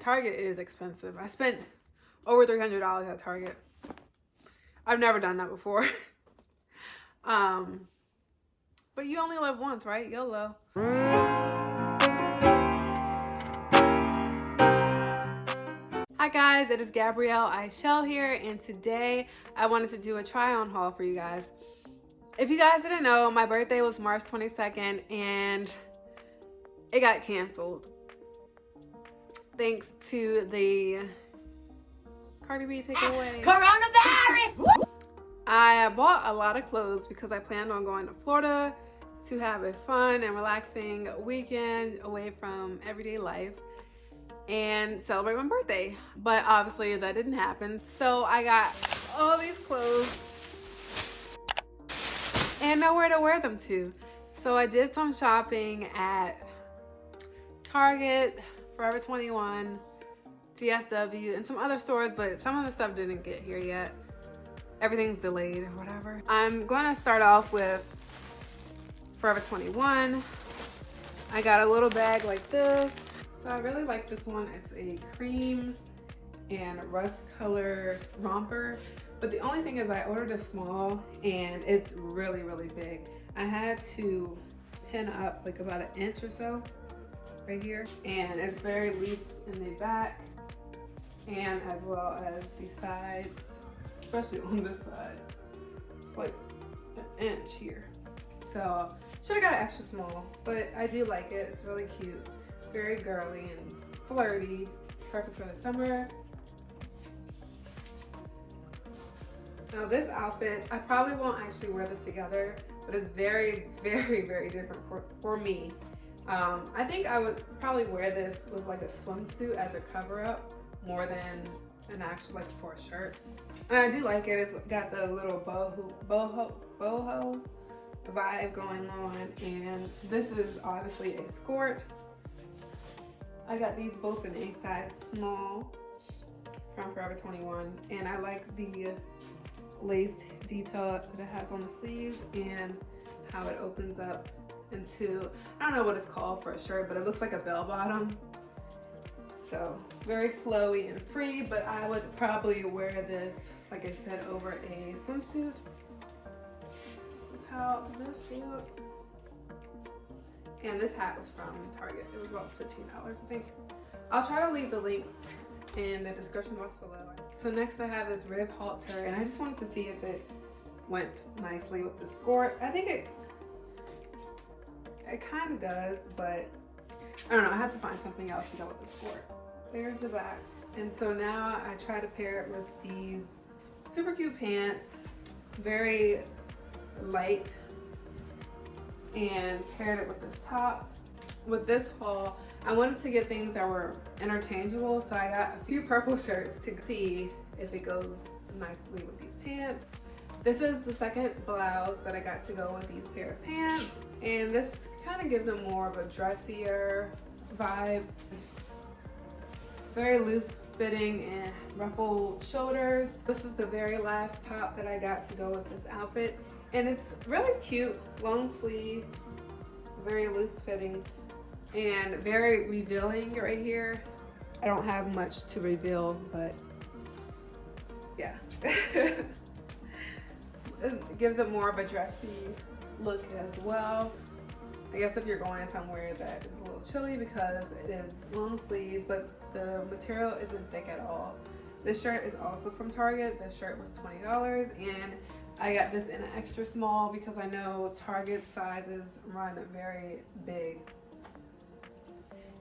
Target is expensive. I spent over $300 at Target. I've never done that before. But you only live once, right? YOLO. Hi guys, it is gabrielleishell here, and today I wanted to do a try-on haul for you guys. If you guys didn't know, my birthday was March 22nd and it got canceled. Thanks to the Cardi B takeaway. Coronavirus! I bought a lot of clothes because I planned on going to Florida to have a fun and relaxing weekend away from everyday life and celebrate my birthday. But obviously that didn't happen. So I got all these clothes and nowhere to wear them to. So I did some shopping at Target, Forever 21, DSW, and some other stores, but some of the stuff didn't get here yet. Everything's delayed or whatever. I'm gonna start off with Forever 21. I got a little bag like this. So I really like this one. It's a cream and rust color romper. But the only thing is I ordered a small and it's really, really big. I had to pin up like about 1 inch or so right here. And it's very loose in the back and as well as the sides. Especially on this side. It's like 1 inch here. So, should have got an extra small, but I do like it. It's really cute. Very girly and flirty. Perfect for the summer. Now this outfit, I probably won't actually wear this together, but it's very, very, very different for me. I think I would probably wear this with like a swimsuit as a cover up more than an actual like for a shirt. And I do like it. It's got the little boho vibe going on, and this is obviously a skirt. I got these both in a size small from Forever 21, and I like the lace detail that it has on the sleeves and how it opens up into, I don't know what it's called for a shirt, but it looks like a bell bottom. So very flowy and free, but I would probably wear this, like I said, over a swimsuit. This is how this looks. And this hat was from Target. It was about $15, I think. I'll try to leave the links in the description box below. So next I have this rib halter, and I just wanted to see if it went nicely with the skirt. I think it kind of does, but I don't know. I have to find something else to go with the skirt. There's the back. And so now I try to pair it with these super cute pants, very light, and paired it with this top. With this haul, I wanted to get things that were interchangeable, so I got a few purple shirts to see if it goes nicely with these pants. This is the second blouse that I got to go with these pair of pants, and this kind of gives it more of a dressier vibe. Very loose fitting and ruffled shoulders. This is the very last top that I got to go with this outfit, and it's really cute, long sleeve, very loose fitting, and very revealing right here. I don't have much to reveal, but yeah. It gives it more of a dressy look as well. I guess if you're going somewhere that is a little chilly because it is long sleeve, but the material isn't thick at all. This shirt is also from Target. This shirt was $20, and I got this in an extra small because I know Target sizes run very big.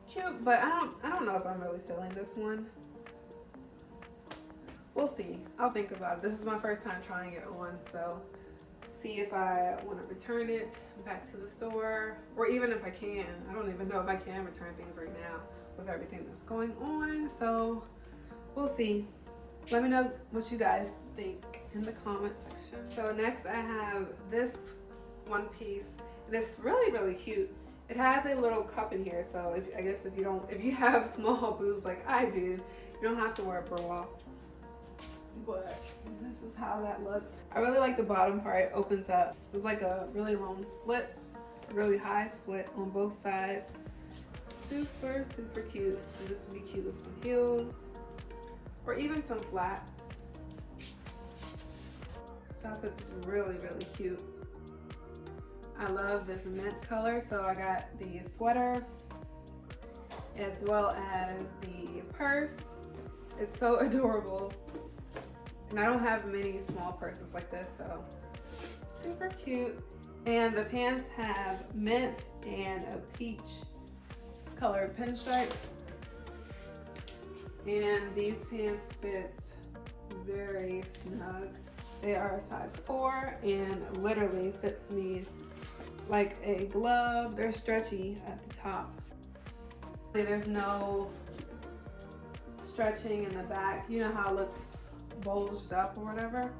Cute, but I don't know if I'm really feeling this one. We'll see. I'll think about it. This is my first time trying it on, so see if I want to return it back to the store, or even if I can. I don't even know if I can return things right now with everything that's going on, so we'll see. Let me know what you guys think in the comment section. So next I have this one piece, and it's really, really cute. It has a little cup in here, so I guess if you have small boobs like I do, you don't have to wear a bra. But this is how that looks. I really like the bottom part. It opens up. It's like a really long split, a really high split on both sides. super, super cute. And this would be cute with some heels or even some flats. This outfit's really, really cute. I love this mint color, so I got the sweater as well as the purse. It's so adorable. And I don't have many small purses like this, so super cute. And the pants have mint and a peach colored pinstripes. And these pants fit very snug. They are a size 4 and literally fits me like a glove. They're stretchy at the top. There's no stretching in the back. You know how it looks bulged up or whatever?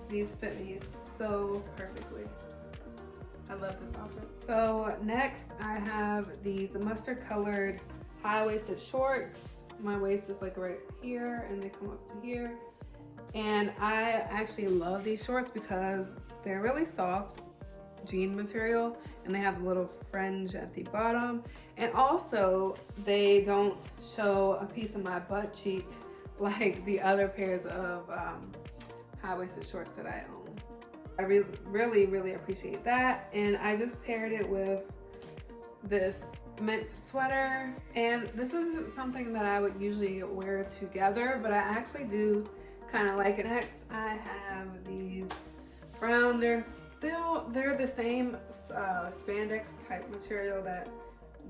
These fit me so perfectly. I love this outfit. So next I have these mustard colored high-waisted shorts. My waist is like right here and they come up to here. And I actually love these shorts because they're really soft jean material and they have a little fringe at the bottom. And also they don't show a piece of my butt cheek like the other pairs of high-waisted shorts that I own. I really appreciate that. And I just paired it with this mint sweater. And this isn't something that I would usually wear together, but I actually do kind of like it. Next, I have these brown. They're the same spandex type material that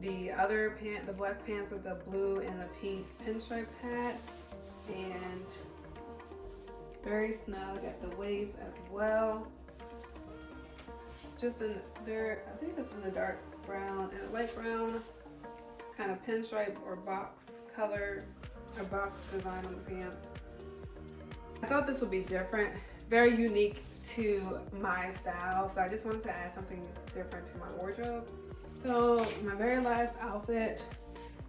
the other the black pants with the blue and the pink pinstripes had. And very snug at the waist as well. Just in there, I think this is a dark brown and a light brown kind of pinstripe or box color or box design on the pants. I thought this would be different, very unique to my style, so I just wanted to add something different to my wardrobe. So my very last outfit,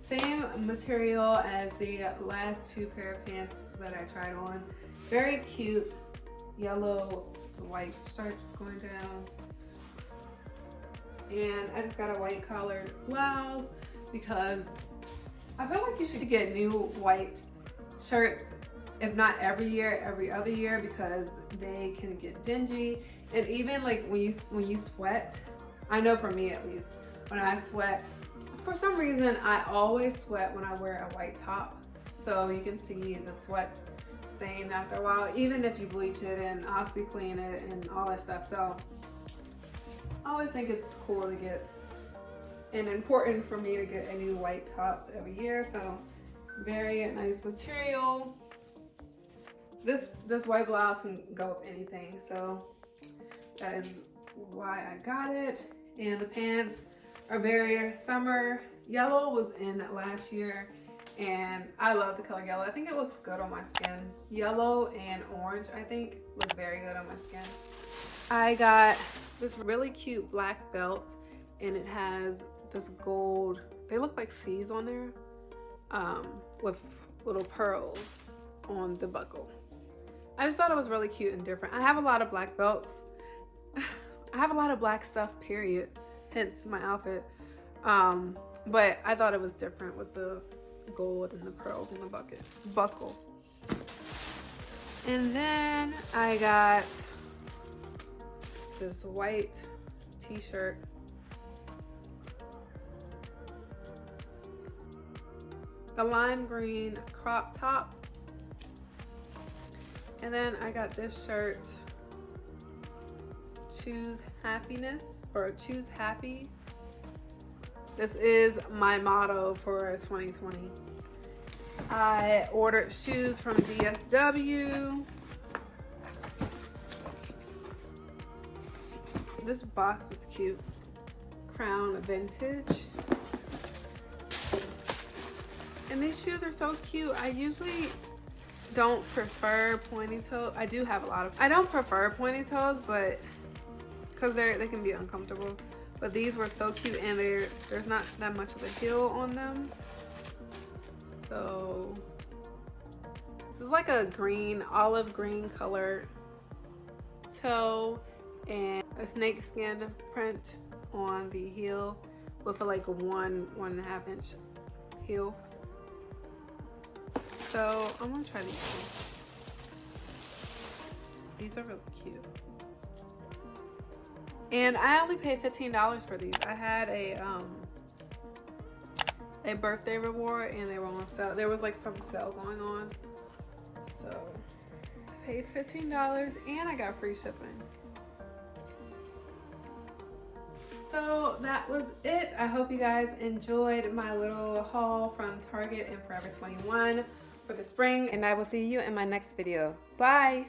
same material as the last 2 pair of pants that I tried on. Very cute yellow white stripes going down. And I just got a white collared blouse because I feel like you should get new white shirts, if not every year, every other year, because they can get dingy. And even like when you sweat, I know for me at least, when I sweat, for some reason I always sweat when I wear a white top. So you can see the sweat stain after a while, even if you bleach it and OxyClean it and all that stuff. So I always think it's cool to get, and important for me to get a new white top every year. So very nice material. This white blouse can go with anything, so that is why I got it. And the pants are very summer. Yellow was in last year and I love the color yellow. I think it looks good on my skin. Yellow and orange, I think, look very good on my skin. I got this really cute black belt and it has this gold, they look like C's on there, with little pearls on the buckle. I just thought it was really cute and different. I have a lot of black belts. I have a lot of black stuff, period, hence my outfit. But I thought it was different with the gold and the pearls in the buckle. And then I got this white t-shirt. A lime green crop top. And then I got this shirt, Choose Happiness, or Choose Happy. This is my motto for 2020. I ordered shoes from DSW. This box is cute. Crown Vintage. And these shoes are so cute. I usually don't prefer pointy toes. I do have a lot of, I don't prefer pointy toes, but because they can be uncomfortable. But these were so cute, and there's not that much of a heel on them. So this is like a green, olive green color toe and a snake skin print on the heel with a like a 1.5 inch heel. So I'm gonna try these two. These are really cute. And I only paid $15 for these. I had a birthday reward and they were on sale. There was like some sale going on. So I paid $15 and I got free shipping. So that was it. I hope you guys enjoyed my little haul from Target and Forever 21 for the spring, and I will see you in my next video. Bye.